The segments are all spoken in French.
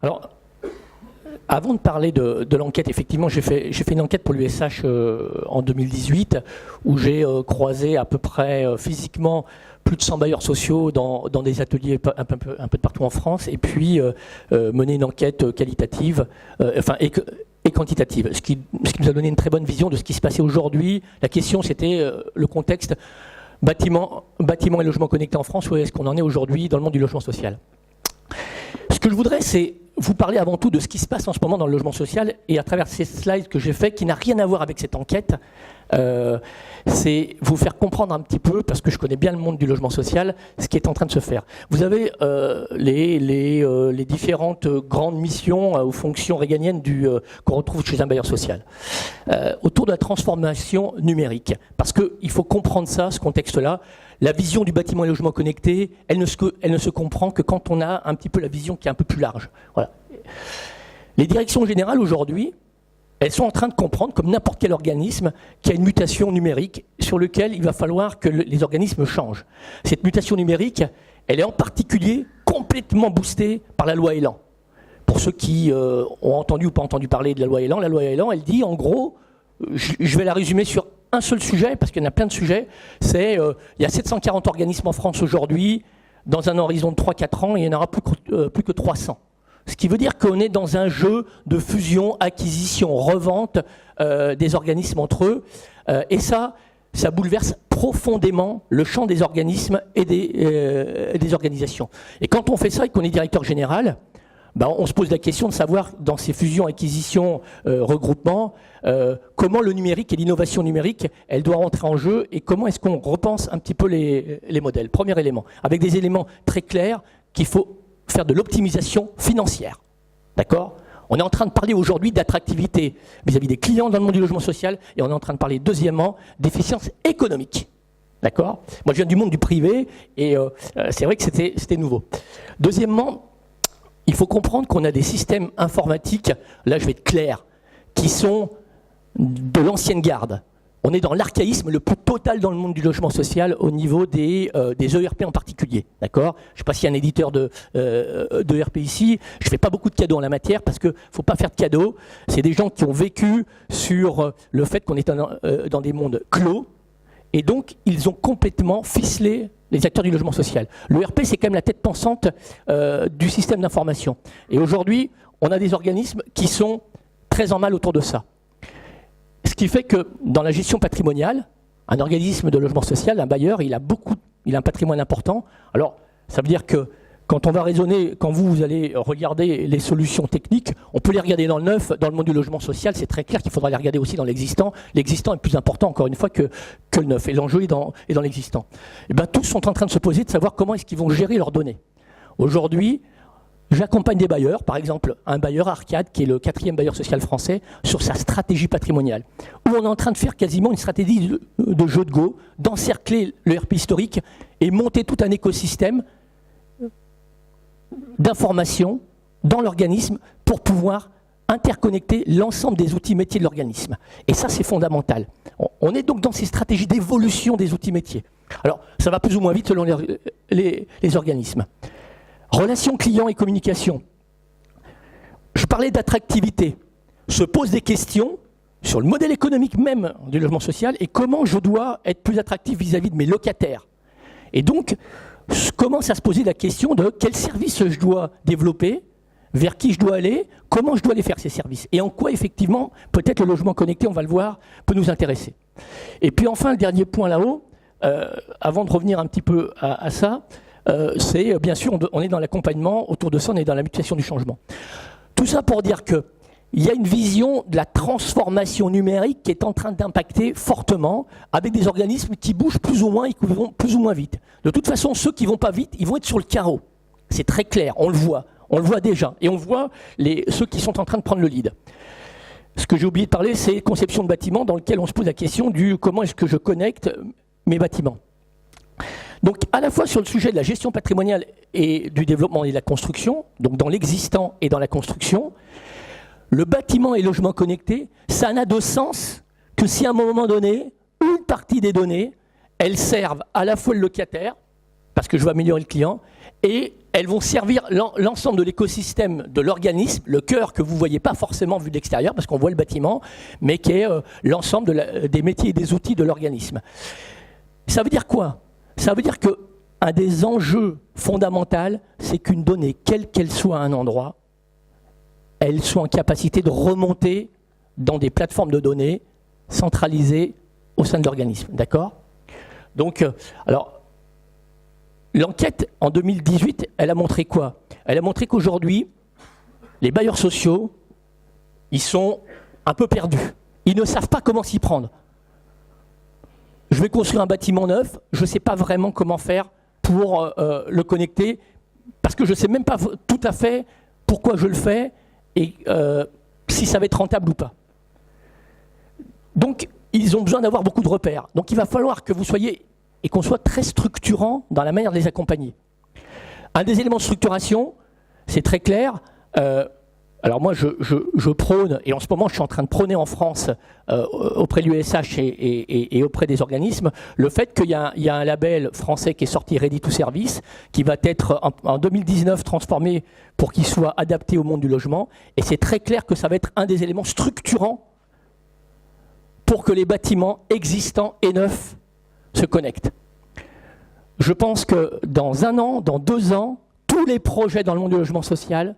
Alors, avant de parler de l'enquête, effectivement, j'ai fait une enquête pour l'USH en 2018 où j'ai croisé à peu près physiquement plus de 100 bailleurs sociaux dans des ateliers un peu de partout en France, et puis mené une enquête qualitative, et quantitative, ce qui nous a donné une très bonne vision de ce qui se passait aujourd'hui. La question, c'était le contexte bâtiment et logement connectés en France, où est-ce qu'on en est aujourd'hui dans le monde du logement social. Ce que je voudrais, c'est vous parler avant tout de ce qui se passe en ce moment dans le logement social, et à travers ces slides que j'ai faits, qui n'a rien à voir avec cette enquête, c'est vous faire comprendre un petit peu, parce que je connais bien le monde du logement social, ce qui est en train de se faire. Vous avez les différentes grandes missions ou fonctions réganiennes qu'on retrouve chez un bailleur social, autour de la transformation numérique. Parce qu'il faut comprendre ça, ce contexte-là. La vision du bâtiment et logement connecté, elle ne se comprend que quand on a un petit peu la vision qui est un peu plus large. Voilà. Les directions générales aujourd'hui, elles sont en train de comprendre, comme n'importe quel organisme, qu'il y a une mutation numérique sur laquelle il va falloir que les organismes changent. Cette mutation numérique, elle est en particulier complètement boostée par la loi Elan. Pour ceux qui ont entendu ou pas entendu parler de la loi Elan, elle dit en gros, je vais la résumer sur un seul sujet, parce qu'il y en a plein de sujets, c'est il y a 740 organismes en France aujourd'hui, dans un horizon de 3-4 ans, il n'y en aura plus que 300. Ce qui veut dire qu'on est dans un jeu de fusion, acquisition, revente des organismes entre eux, et ça bouleverse profondément le champ des organismes et des organisations. Et quand on fait ça et qu'on est directeur général, on se pose la question de savoir, dans ces fusions, acquisitions, regroupements, comment le numérique et l'innovation numérique, elle doit rentrer en jeu, et comment est-ce qu'on repense un petit peu les modèles. Premier élément, avec des éléments très clairs, qu'il faut faire de l'optimisation financière. D'accord ? On est en train de parler aujourd'hui d'attractivité vis-à-vis des clients dans le monde du logement social, et on est en train de parler, deuxièmement, d'efficience économique. D'accord ? Moi, je viens du monde du privé, et c'est vrai que c'était nouveau. Deuxièmement, il faut comprendre qu'on a des systèmes informatiques, là je vais être clair, qui sont de l'ancienne garde. On est dans l'archaïsme le plus total dans le monde du logement social au niveau des ERP en particulier. D'accord ? Je ne sais pas s'il y a un éditeur de ERP ici. Je ne fais pas beaucoup de cadeaux en la matière parce qu'il ne faut pas faire de cadeaux. C'est des gens qui ont vécu sur le fait qu'on est dans des mondes clos. Et donc, ils ont complètement ficelé les acteurs du logement social. L'ERP, c'est quand même la tête pensante du système d'information. Et aujourd'hui, on a des organismes qui sont très en mal autour de ça. Ce qui fait que dans la gestion patrimoniale, un organisme de logement social, un bailleur, il a un patrimoine important. Alors, ça veut dire que quand on va raisonner, quand vous allez regarder les solutions techniques, on peut les regarder dans le neuf, dans le monde du logement social, c'est très clair qu'il faudra les regarder aussi dans l'existant. L'existant est plus important, encore une fois, que le neuf. Et l'enjeu est dans l'existant. Et bien, tous sont en train de se poser de savoir comment est-ce qu'ils vont gérer leurs données. Aujourd'hui, j'accompagne des bailleurs, par exemple un bailleur Arcade, qui est le 4e bailleur social français, sur sa stratégie patrimoniale, où on est en train de faire quasiment une stratégie de jeu de go, d'encercler le RP historique et monter tout un écosystème d'information dans l'organisme pour pouvoir interconnecter l'ensemble des outils métiers de l'organisme. Et ça, c'est fondamental. On est donc dans ces stratégies d'évolution des outils métiers. Alors, ça va plus ou moins vite selon les organismes. Relations clients et communication. Je parlais d'attractivité. Se pose des questions sur le modèle économique même du logement social et comment je dois être plus attractif vis-à-vis de mes locataires. Et donc, commence à se poser la question de quels services je dois développer, vers qui je dois aller, comment je dois aller faire ces services. Et en quoi, effectivement, peut-être le logement connecté, on va le voir, peut nous intéresser. Et puis enfin, le dernier point là-haut, avant de revenir un petit peu à ça, c'est bien sûr, on est dans l'accompagnement, autour de ça, on est dans la mutation du changement. Tout ça pour dire qu'il y a une vision de la transformation numérique qui est en train d'impacter fortement avec des organismes qui bougent plus ou moins et qui vont plus ou moins vite. De toute façon, ceux qui ne vont pas vite, ils vont être sur le carreau. C'est très clair, on le voit déjà. Et on voit ceux qui sont en train de prendre le lead. Ce que j'ai oublié de parler, c'est conception de bâtiments dans lequel on se pose la question du comment est-ce que je connecte mes bâtiments. Donc à la fois sur le sujet de la gestion patrimoniale et du développement et de la construction, donc dans l'existant et dans la construction, le bâtiment et logement connecté, ça n'a de sens que si à un moment donné, une partie des données, elles servent à la fois le locataire, parce que je veux améliorer le client, et elles vont servir l'ensemble de l'écosystème de l'organisme, le cœur que vous ne voyez pas forcément vu de l'extérieur, parce qu'on voit le bâtiment, mais qui est l'ensemble des métiers et des outils de l'organisme. Ça veut dire quoi? Ça veut dire qu'un des enjeux fondamentaux, c'est qu'une donnée, quelle qu'elle soit à un endroit, elle soit en capacité de remonter dans des plateformes de données centralisées au sein de l'organisme. D'accord? Donc, alors, l'enquête en 2018, elle a montré quoi? Elle a montré qu'aujourd'hui, les bailleurs sociaux, ils sont un peu perdus. Ils ne savent pas comment s'y prendre. Je vais construire un bâtiment neuf, je ne sais pas vraiment comment faire pour le connecter, parce que je ne sais même pas tout à fait pourquoi je le fais et si ça va être rentable ou pas. Donc, ils ont besoin d'avoir beaucoup de repères. Donc, il va falloir que vous soyez et qu'on soit très structurant dans la manière de les accompagner. Un des éléments de structuration, c'est très clair. Alors moi, je prône, et en ce moment, je suis en train de prôner en France, auprès de l'USH et auprès des organismes, le fait qu'il y a un label français qui est sorti Ready to Service, qui va être en 2019 transformé pour qu'il soit adapté au monde du logement. Et c'est très clair que ça va être un des éléments structurants pour que les bâtiments existants et neufs se connectent. Je pense que dans 1 an, dans 2 ans, tous les projets dans le monde du logement social,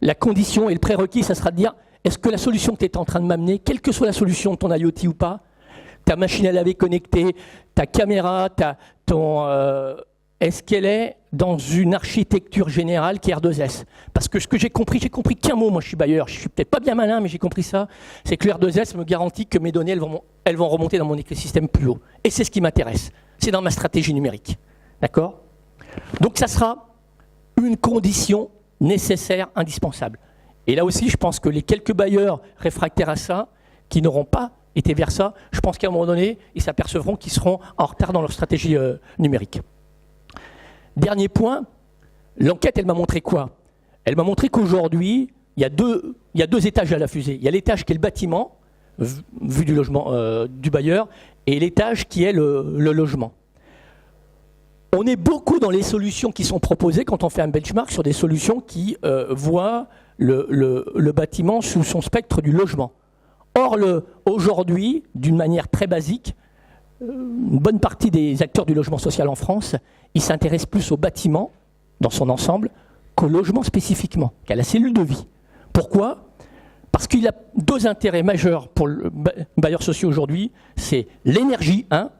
la condition et le prérequis, ça sera de dire, est-ce que la solution que tu es en train de m'amener, quelle que soit la solution, ton IoT ou pas, ta machine à laver connectée, ta caméra, est-ce qu'elle est dans une architecture générale qui est R2S? Parce que ce que j'ai compris qu'un mot, moi je suis bailleur, je suis peut-être pas bien malin, mais j'ai compris ça, c'est que le R2S me garantit que mes données, elles vont remonter dans mon écosystème plus haut. Et c'est ce qui m'intéresse, c'est dans ma stratégie numérique. D'accord? Donc ça sera une condition nécessaire, indispensable. Et là aussi, je pense que les quelques bailleurs réfractaires à ça, qui n'auront pas été vers ça, je pense qu'à un moment donné, ils s'apercevront qu'ils seront en retard dans leur stratégie numérique. Dernier point, l'enquête, elle m'a montré quoi? Elle m'a montré qu'aujourd'hui, il y a deux étages à la fusée. Il y a l'étage qui est le bâtiment, vu du logement du bailleur, et l'étage qui est le logement. On est beaucoup dans les solutions qui sont proposées quand on fait un benchmark sur des solutions qui voient le bâtiment sous son spectre du logement. Or, aujourd'hui, d'une manière très basique, une bonne partie des acteurs du logement social en France, ils s'intéressent plus au bâtiment dans son ensemble qu'au logement spécifiquement, qu'à la cellule de vie. Pourquoi? Parce qu'il a 2 intérêts majeurs pour le bailleur social aujourd'hui, c'est l'énergie, 1,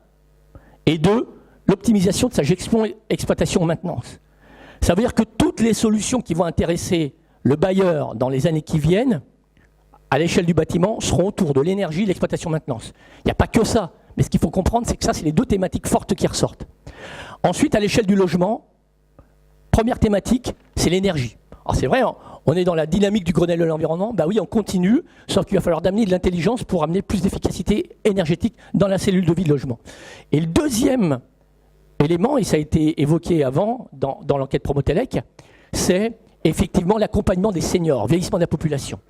et 2, l'optimisation de sa gestion, exploitation, maintenance. Ça veut dire que toutes les solutions qui vont intéresser le bailleur dans les années qui viennent, à l'échelle du bâtiment, seront autour de l'énergie, l'exploitation, maintenance. Il n'y a pas que ça. Mais ce qu'il faut comprendre, c'est que ça, c'est les 2 thématiques fortes qui ressortent. Ensuite, à l'échelle du logement, première thématique, c'est l'énergie. Alors c'est vrai, on est dans la dynamique du Grenelle de l'environnement, bah oui, on continue, sauf qu'il va falloir d'amener de l'intelligence pour amener plus d'efficacité énergétique dans la cellule de vie de logement. Et le deuxième élément, et ça a été évoqué avant dans l'enquête Promotelec, c'est effectivement l'accompagnement des seniors, vieillissement de la population.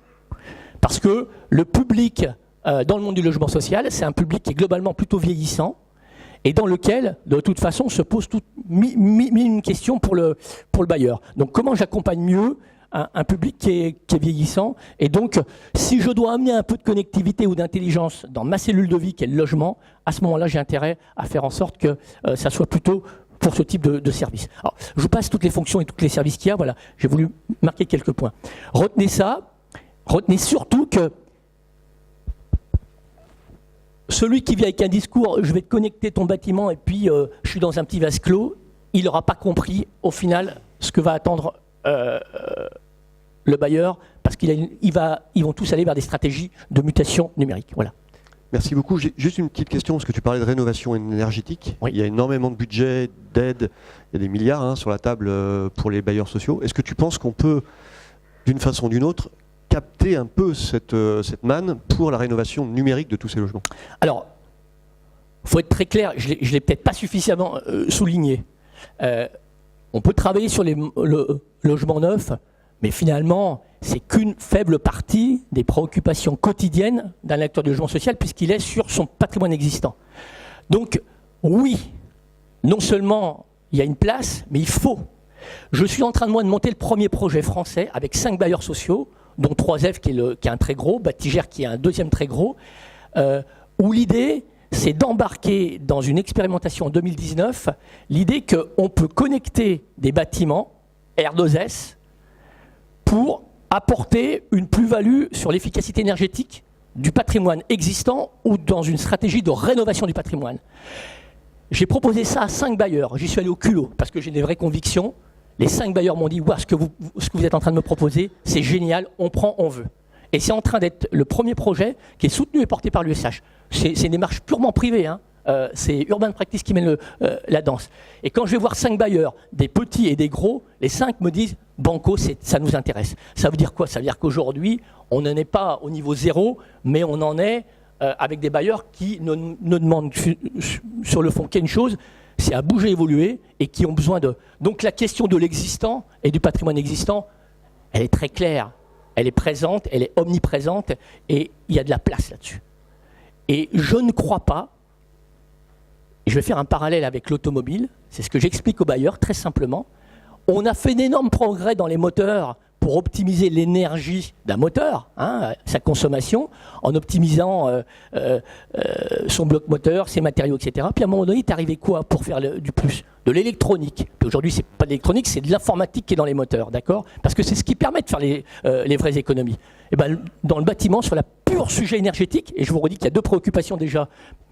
Parce que le public dans le monde du logement social, c'est un public qui est globalement plutôt vieillissant et dans lequel, de toute façon, se pose une question pour le bailleur. Donc comment j'accompagne mieux un public qui est vieillissant? Et donc, si je dois amener un peu de connectivité ou d'intelligence dans ma cellule de vie qui est le logement, à ce moment-là, j'ai intérêt à faire en sorte que ça soit plutôt pour ce type de service. Alors, je vous passe toutes les fonctions et tous les services qu'il y a. Voilà, j'ai voulu marquer quelques points. Retenez ça. Retenez surtout que celui qui vient avec un discours « je vais te connecter ton bâtiment et puis je suis dans un petit vase clos », il n'aura pas compris au final ce que va attendre le bailleur parce qu'ils vont tous aller vers des stratégies de mutation numérique. Voilà. Merci beaucoup. J'ai juste une petite question, parce que tu parlais de rénovation énergétique. Oui. Il y a énormément de budget, d'aide, il y a des milliards sur la table pour les bailleurs sociaux. Est-ce que tu penses qu'on peut, d'une façon ou d'une autre, capter un peu cette manne pour la rénovation numérique de tous ces logements? Alors, il faut être très clair, je ne l'ai peut-être pas suffisamment souligné. On peut travailler sur le logement neuf, mais finalement, c'est qu'une faible partie des préoccupations quotidiennes d'un acteur du logement social, puisqu'il est sur son patrimoine existant. Donc, oui, non seulement il y a une place, mais il faut. Je suis en train de monter le premier projet français avec 5 bailleurs sociaux, dont 3F qui est un très gros, Batigère qui est un deuxième très gros, où l'idée, c'est d'embarquer dans une expérimentation en 2019, l'idée qu'on peut connecter des bâtiments R2S pour apporter une plus-value sur l'efficacité énergétique du patrimoine existant ou dans une stratégie de rénovation du patrimoine. J'ai proposé ça à 5 bailleurs. J'y suis allé au culot parce que j'ai des vraies convictions. Les 5 bailleurs m'ont dit wow, ce que vous êtes en train de me proposer, c'est génial, on prend, on veut. Et c'est en train d'être le premier projet qui est soutenu et porté par l'USH. C'est une démarche purement privée. Hein. C'est Urban Practice qui mène la danse. Et quand je vais voir 5 bailleurs, des petits et des gros, les 5 me disent Banco, ça nous intéresse. Ça veut dire quoi? Ça veut dire qu'aujourd'hui, on n'en est pas au niveau 0, mais on en est avec des bailleurs qui ne demandent sur le fond qu'une chose, c'est à bouger, évoluer, et qui ont besoin de... Donc la question de l'existant et du patrimoine existant, elle est très claire. Elle est présente, elle est omniprésente, et il y a de la place là-dessus. Et je ne crois pas, et je vais faire un parallèle avec l'automobile, c'est ce que j'explique aux bailleurs très simplement, on a fait d'énormes progrès dans les moteurs pour optimiser l'énergie d'un moteur, hein, sa consommation, en optimisant son bloc moteur, ses matériaux, etc. Puis à un moment donné, il est arrivé quoi pour faire du plus? De l'électronique. Puis aujourd'hui, c'est pas de l'électronique, c'est de l'informatique qui est dans les moteurs, d'accord? Parce que c'est ce qui permet de faire les vraies économies. Et ben, dans le bâtiment, sur la pure sujet énergétique, et je vous redis qu'il y a 2 préoccupations déjà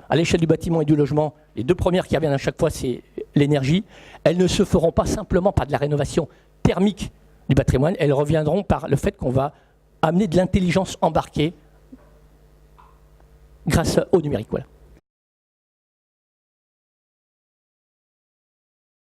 à l'échelle du bâtiment et du logement. Les 2 premières qui reviennent à chaque fois, c'est l'énergie. Elles ne se feront pas simplement par de la rénovation thermique du patrimoine, elles reviendront par le fait qu'on va amener de l'intelligence embarquée grâce au numérique. Voilà.